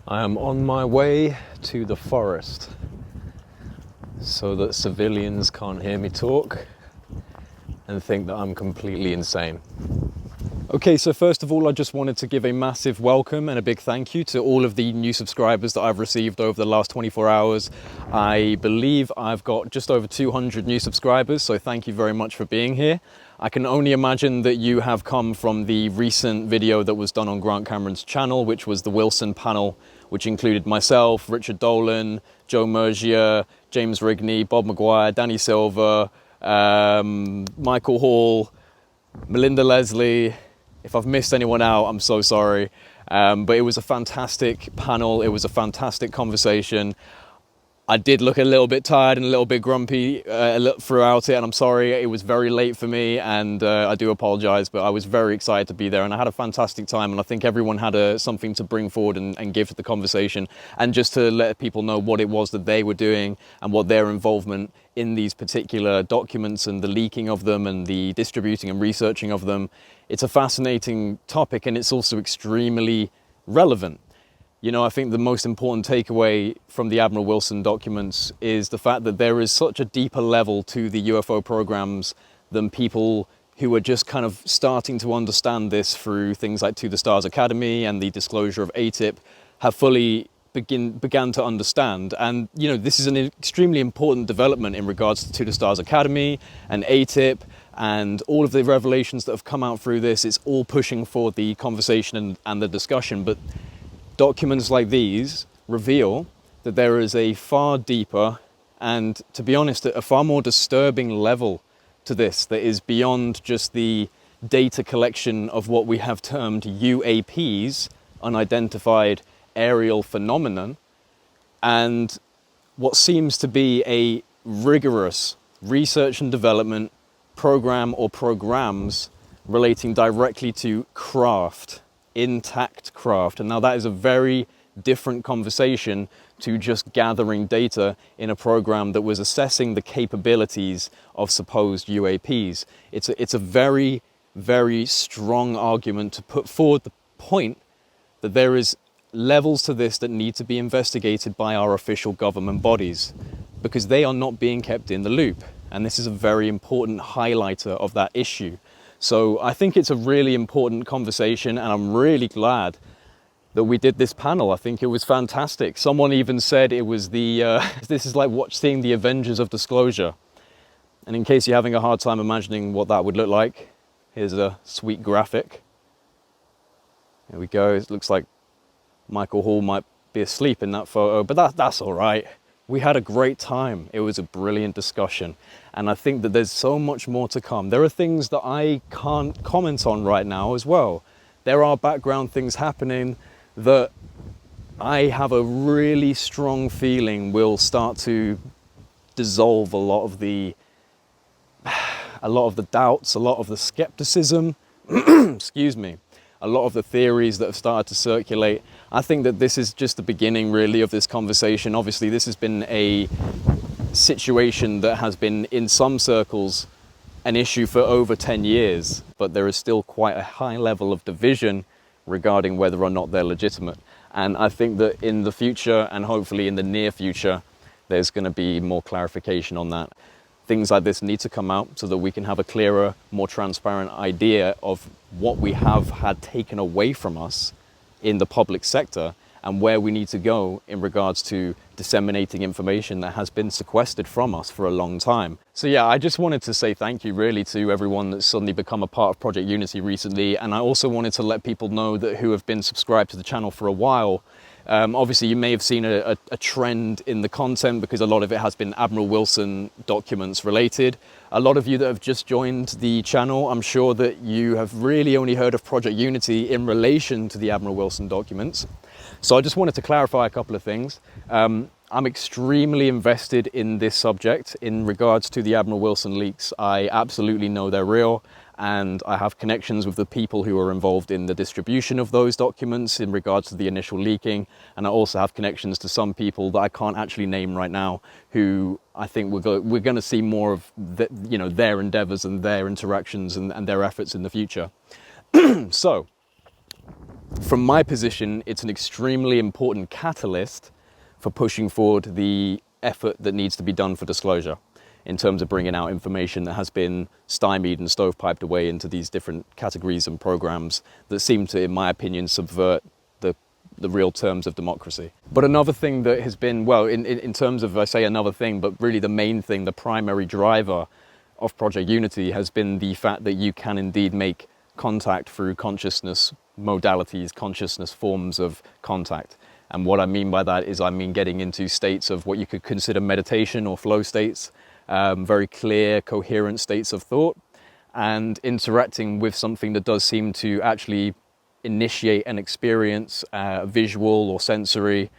I am on my way to the forest so that civilians can't hear me talk and think that I'm completely insane. Okay, so first of all, I just wanted to give a massive welcome and a big thank you to all of the new subscribers that I've received over the last 24 hours. I believe I've got just over 200 new subscribers, so thank you very much for being here. I can only imagine that you have come from the recent video that was done on Grant Cameron's channel, which was the Wilson panel, which included myself, Richard Dolan, Joe Mergia, James Rigney, Bob Maguire, Danny Silver, Michael Hall, Melinda Leslie. If I've missed anyone out, I'm so sorry. But it was a fantastic panel. It was a fantastic conversation. I did look a little bit tired and a little bit grumpy throughout it, and I'm sorry. It was very late for me, and I do apologize, but I was very excited to be there, and I had a fantastic time, and I think everyone had something to bring forward and give to the conversation, and just to let people know what it was that they were doing and what their involvement in these particular documents and the leaking of them and the distributing and researching of them. It's a fascinating topic, and it's also extremely relevant. You know, I think the most important takeaway from the Admiral Wilson documents is the fact that there is such a deeper level to the UFO programs than people who are just kind of starting to understand this through things like To the Stars Academy and the disclosure of ATIP have fully began to understand. And, you know, this is an extremely important development in regards to the Stars Academy and ATIP and all of the revelations that have come out through this. It's all pushing for the conversation and the discussion. But documents like these reveal that there is a far deeper and, to be honest, a far more disturbing level to this that is beyond just the data collection of what we have termed UAPs, unidentified aerial phenomenon, and what seems to be a rigorous research and development program or programs relating directly to craft, intact craft. And now that is a very different conversation to just gathering data in a program that was assessing the capabilities of supposed UAPs. It's a very, very strong argument to put forward the point that there is levels to this that need to be investigated by our official government bodies, because they are not being kept in the loop. And this is a very important highlighter of that issue. So I think it's a really important conversation, and I'm really glad that we did this panel. I think it was fantastic. Someone even said it was this is like seeing the Avengers of Disclosure. And in case you're having a hard time imagining what that would look like, here's a sweet graphic. There we go. It looks like Michael Hall might be asleep in that photo, but that's all right. We had a great time. It was a brilliant discussion. And I think that there's so much more to come. There are things that I can't comment on right now as well. There are background things happening that I have a really strong feeling will start to dissolve a lot of the doubts, a lot of the skepticism, excuse me, a lot of the theories that have started to circulate. I think that this is just the beginning, really, of this conversation. Obviously, this has been a situation that has been, in some circles, an issue for over 10 years, but there is still quite a high level of division regarding whether or not they're legitimate. And I think that in the future, and hopefully in the near future, there's going to be more clarification on that. Things like this need to come out so that we can have a clearer, more transparent idea of what we have had taken away from us in the public sector and where we need to go in regards to disseminating information that has been sequestered from us for a long time. So yeah, I just wanted to say thank you really to everyone that's suddenly become a part of Project Unity recently. And I also wanted to let people know that who have been subscribed to the channel for a while. Obviously, you may have seen a trend in the content because a lot of it has been Admiral Wilson documents related. A lot of you that have just joined the channel, I'm sure that you have really only heard of Project Unity in relation to the Admiral Wilson documents. So I just wanted to clarify a couple of things. I'm extremely invested in this subject in regards to the Admiral Wilson leaks. I absolutely know they're real, and I have connections with the people who are involved in the distribution of those documents in regards to the initial leaking. And I also have connections to some people that I can't actually name right now, who I think we're going to see more of their endeavors and their interactions and their efforts in the future. So From my position, it's an extremely important catalyst for pushing forward the effort that needs to be done for disclosure in terms of bringing out information that has been stymied and stovepiped away into these different categories and programs that seem to, in my opinion, subvert the real terms of democracy. But another thing that has been, well, in terms of, I say another thing, but really the main thing, the primary driver of Project Unity has been the fact that you can indeed make contact through consciousness modalities, consciousness forms of contact. And what I mean by that is I mean getting into states of what you could consider meditation or flow states, very clear, coherent states of thought, and interacting with something that does seem to actually initiate an experience, visual or sensory,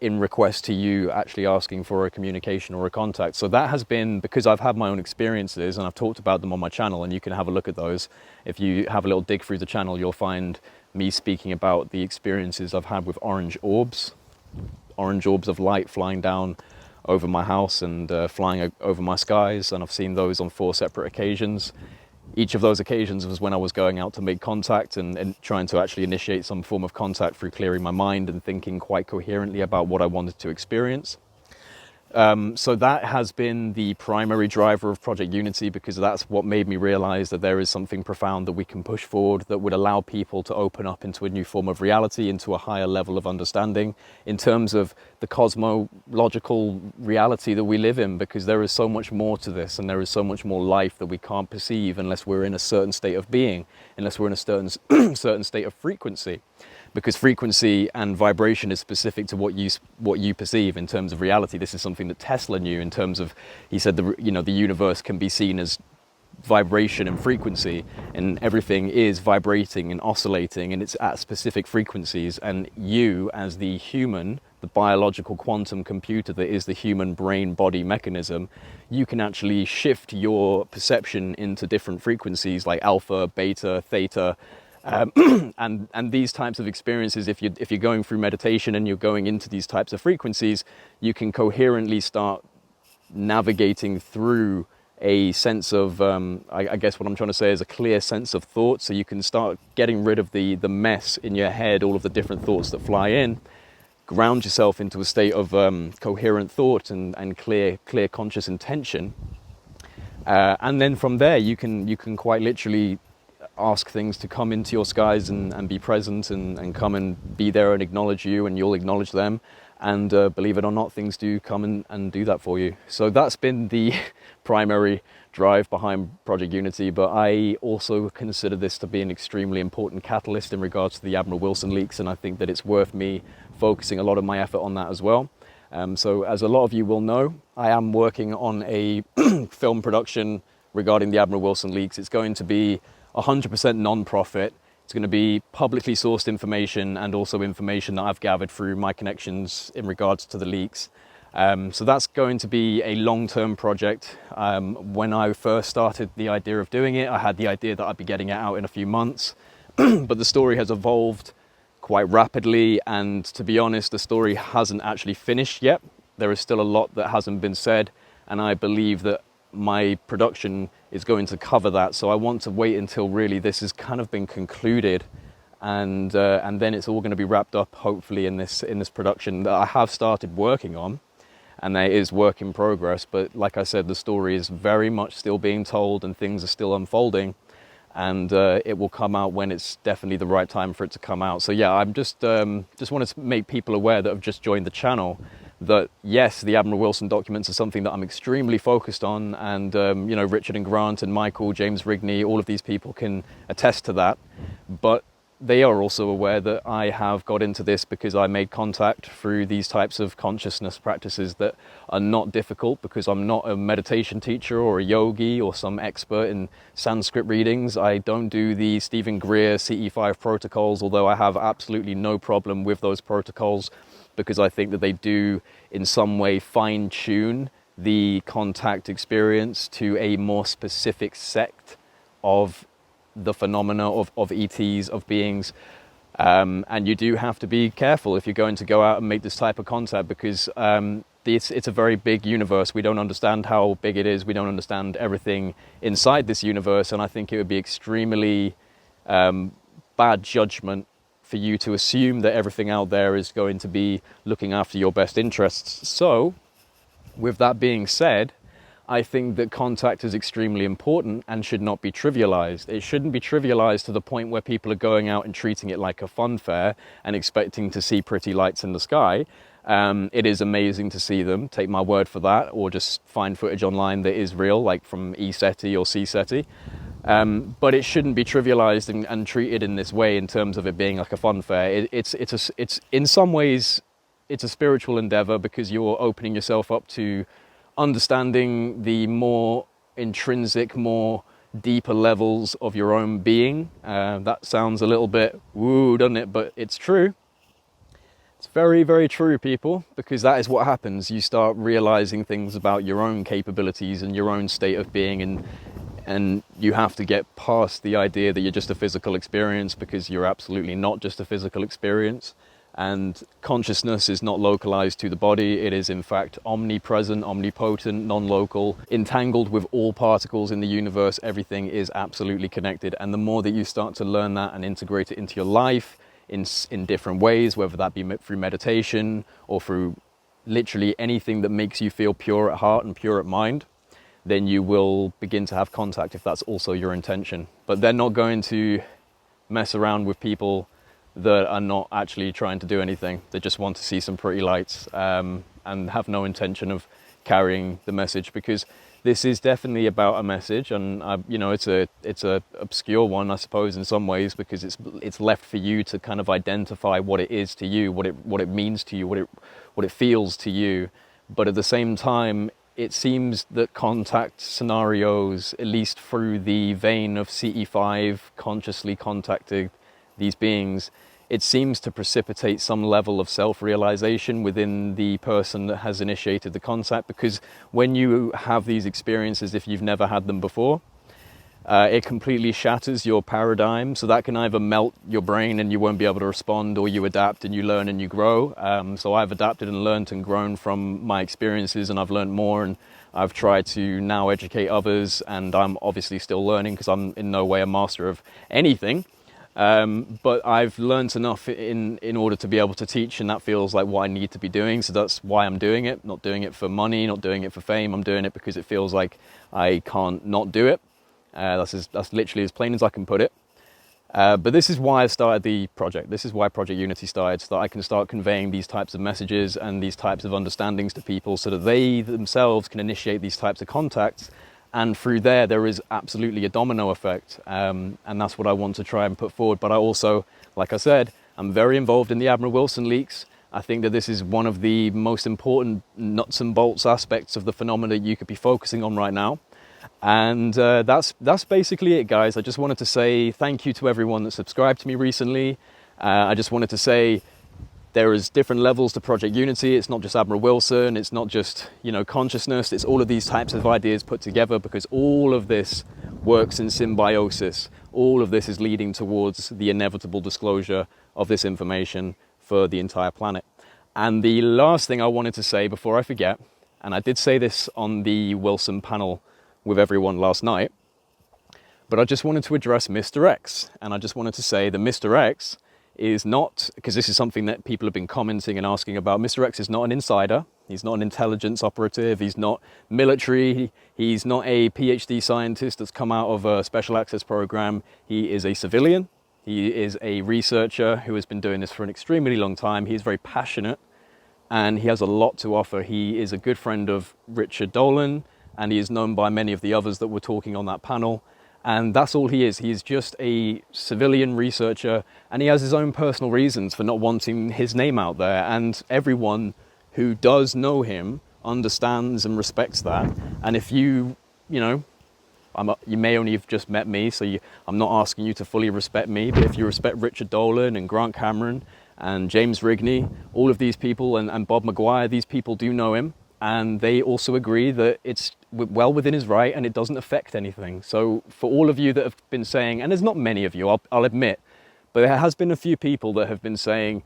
in request to you actually asking for a communication or a contact. So that has been, because I've had my own experiences and I've talked about them on my channel, and you can have a look at those. If you have a little dig through the channel, you'll find me speaking about the experiences I've had with orange orbs of light flying down over my house and flying over my skies, and I've seen those on 4 separate occasions. Each of those occasions was when I was going out to make contact and trying to actually initiate some form of contact through clearing my mind and thinking quite coherently about what I wanted to experience. So that has been the primary driver of Project Unity, because that's what made me realize that there is something profound that we can push forward that would allow people to open up into a new form of reality, into a higher level of understanding in terms of the cosmological reality that we live in, because there is so much more to this, and there is so much more life that we can't perceive unless we're in a certain state of being, unless we're in a certain state of frequency. Because frequency and vibration is specific to what you perceive in terms of reality. This is something that Tesla knew in terms of, he said, the universe can be seen as vibration and frequency, and everything is vibrating and oscillating, and it's at specific frequencies. And you, as the human, the biological quantum computer that is the human brain body mechanism, you can actually shift your perception into different frequencies like alpha, beta, theta. And these types of experiences, if you're going through meditation and you're going into these types of frequencies, you can coherently start navigating through a sense of, I guess what I'm trying to say is a clear sense of thought. So you can start getting rid of the mess in your head, all of the different thoughts that fly in, ground yourself into a state of coherent thought and clear conscious intention. And then from there, you can quite literally ask things to come into your skies and be present and come and be there and acknowledge you, and you'll acknowledge them. And believe it or not, things do come and do that for you. So that's been the primary drive behind Project Unity. But I also consider this to be an extremely important catalyst in regards to the Admiral Wilson leaks, and I think that it's worth me focusing a lot of my effort on that as well. So as a lot of you will know, I am working on a film production regarding the Admiral Wilson leaks. It's going to be 100% non-profit. It's going to be publicly sourced information and also information that I've gathered through my connections in regards to the leaks. So that's going to be a long-term project. When I first started the idea of doing it, I had the idea that I'd be getting it out in a few months, but the story has evolved quite rapidly, and to be honest, the story hasn't actually finished yet. There is still a lot that hasn't been said, and I believe that my production is going to cover that. So I want to wait until really this has kind of been concluded, and then it's all going to be wrapped up hopefully in this production that I have started working on, and there is work in progress. But like I said, the story is very much still being told and things are still unfolding, and it will come out when it's definitely the right time for it to come out. So yeah, I'm just wanted to make people aware that have just joined the channel that yes, the Admiral Wilson documents are something that I'm extremely focused on, and Richard and Grant and Michael, James Rigney, all of these people can attest to that. But they are also aware that I have got into this because I made contact through these types of consciousness practices that are not difficult, because I'm not a meditation teacher or a yogi or some expert in Sanskrit readings. I don't do the Stephen Greer CE5 protocols, although I have absolutely no problem with those protocols, because I think that they do in some way fine-tune the contact experience to a more specific sect of the phenomena of ETs, of beings. And you do have to be careful if you're going to go out and make this type of contact, because it's a very big universe. We don't understand how big it is. We don't understand everything inside this universe. And I think it would be extremely bad judgment for you to assume that everything out there is going to be looking after your best interests. So, with that being said, I think that contact is extremely important and should not be trivialized. It shouldn't be trivialized to the point where people are going out and treating it like a fun fair and expecting to see pretty lights in the sky. It is amazing to see them, take my word for that, or just find footage online that is real, like from ECETI or CSETI. But it shouldn't be trivialized and treated in this way in terms of it being like a fun fair. It's in some ways, it's a spiritual endeavor because you're opening yourself up to understanding the more intrinsic, more deeper levels of your own being. That sounds a little bit woo, doesn't it? But it's true. It's very, very true, people, because that is what happens. You start realizing things about your own capabilities and your own state of being, and you have to get past the idea that you're just a physical experience, because you're absolutely not just a physical experience. And consciousness is not localized to the body. It is in fact omnipresent, omnipotent, non-local, entangled with all particles in the universe. Everything is absolutely connected. And the more that you start to learn that and integrate it into your life in different ways, whether that be through meditation or through literally anything that makes you feel pure at heart and pure at mind, then you will begin to have contact if that's also your intention. But they're not going to mess around with people that are not actually trying to do anything. They just want to see some pretty lights and have no intention of carrying the message, because this is definitely about a message, and you know, it's a obscure one, I suppose, in some ways, because it's left for you to kind of identify what it is to you, what it means to you, what it feels to you. But at the same time, it seems that contact scenarios, at least through the vein of CE5 consciously contacting these beings, it seems to precipitate some level of self-realization within the person that has initiated the contact. Because when you have these experiences, if you've never had them before, it completely shatters your paradigm. So that can either melt your brain and you won't be able to respond, or you adapt and you learn and you grow. So I've adapted and learned and grown from my experiences, and I've learned more, and I've tried to now educate others, and I'm obviously still learning because I'm in no way a master of anything. But I've learned enough in order to be able to teach, and that feels like what I need to be doing. So that's why I'm doing it. Not doing it for money, not doing it for fame. I'm doing it because it feels like I can't not do it. That's literally as plain as I can put it. But this is why I started the project. This is why Project Unity started, so that I can start conveying these types of messages and these types of understandings to people, so that they themselves can initiate these types of contacts. And through there is absolutely a domino effect. And that's what I want to try and put forward. But I also, like I said, I'm very involved in the Admiral Wilson leaks. I think that this is one of the most important nuts and bolts aspects of the phenomena you could be focusing on right now. And that's basically it, guys. I just wanted to say thank you to everyone that subscribed to me recently. I just wanted to say there is different levels to Project Unity. It's not just Admiral Wilson, it's not just, you know, consciousness, it's all of these types of ideas put together, because all of this works in symbiosis. All of this is leading towards the inevitable disclosure of this information for the entire planet. And the last thing I wanted to say before I forget, and I did say this on the Wilson panel with everyone last night, but I just wanted to address Mr. X. And I just wanted to say that Mr. X is not, because this is something that people have been commenting and asking about, Mr. X is not an insider. He's not an intelligence operative. He's not military. He's not a PhD scientist that's come out of a special access program. He is a civilian. He is a researcher who has been doing this for an extremely long time. He is very passionate and he has a lot to offer. He is a good friend of Richard Dolan, and he is known by many of the others that were talking on that panel. And that's all he is. He is just a civilian researcher, and he has his own personal reasons for not wanting his name out there. And everyone who does know him understands and respects that. And if you know, you may only have just met me, so I'm not asking you to fully respect me, but if you respect Richard Dolan and Grant Cameron and James Rigney, all of these people, and Bob Maguire, these people do know him. And they also agree that it's well within his right and it doesn't affect anything. So for all of you that have been saying, and there's not many of you, I'll admit, but there has been a few people that have been saying,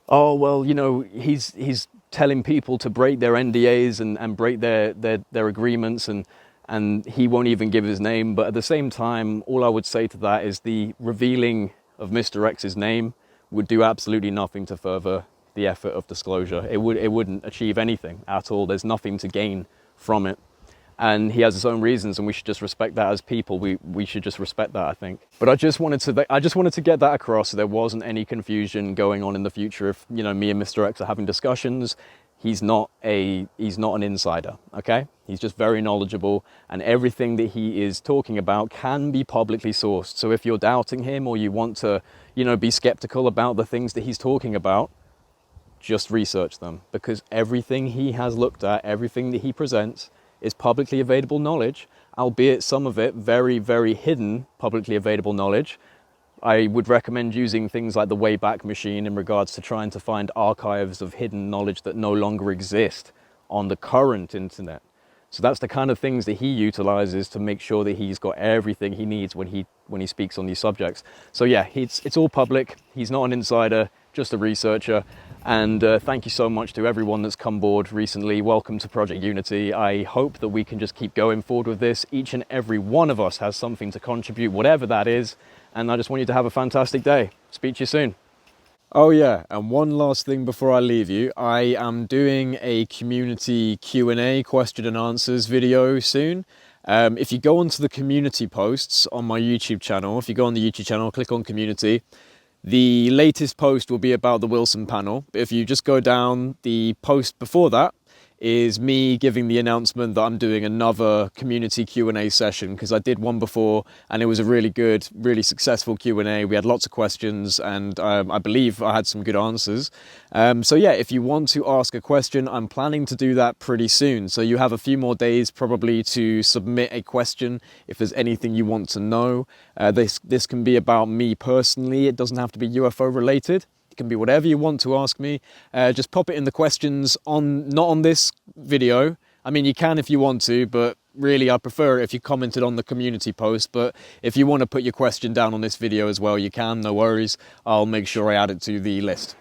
oh, well, you know, he's telling people to break their NDAs and break their agreements, and he won't even give his name. But at the same time, all I would say to that is the revealing of Mr. X's name would do absolutely nothing to further the effort of disclosure. It wouldn't achieve anything at all. There's nothing to gain from it. And he has his own reasons, and we should just respect that as people. We should just respect that, I think. But I just wanted to get that across so there wasn't any confusion going on in the future. If, you know, me and Mr. X are having discussions, he's not an insider, okay? He's just very knowledgeable, and everything that he is talking about can be publicly sourced. So if you're doubting him or you want to, you know, be skeptical about the things that he's talking about, just research them, because everything he has looked at, everything that he presents is publicly available knowledge, albeit some of it very, very hidden publicly available knowledge. I would recommend using things like the Wayback Machine in regards to trying to find archives of hidden knowledge that no longer exist on the current internet. So that's the kind of things that he utilizes to make sure that he's got everything he needs when he speaks on these subjects. So yeah, it's all public. He's not an insider, just a researcher. And thank you so much to everyone that's come aboard recently. Welcome to Project Unity. I hope that we can just keep going forward with this. Each and every one of us has something to contribute, whatever that is. And I just want you to have a fantastic day. Speak to you soon. Oh yeah, and one last thing before I leave you. I am doing a community Q&A, question and answers video soon. If you go onto the community posts on my YouTube channel, if you go on the YouTube channel, click on community, the latest post will be about the Wilson panel. If you just go down, the post before that is me giving the announcement that I'm doing another community Q&A session, because I did one before and it was a really good, really successful Q&A. We had lots of questions and I believe I had some good answers. So yeah, if you want to ask a question, I'm planning to do that pretty soon. So you have a few more days probably to submit a question if there's anything you want to know. This can be about me personally. It doesn't have to be UFO related. Can be whatever you want to ask me. Just pop it in the questions not on this video. I mean, you can if you want to, but really I prefer it if you commented on the community post. But if you want to put your question down on this video as well, you can, no worries. I'll make sure I add it to the list.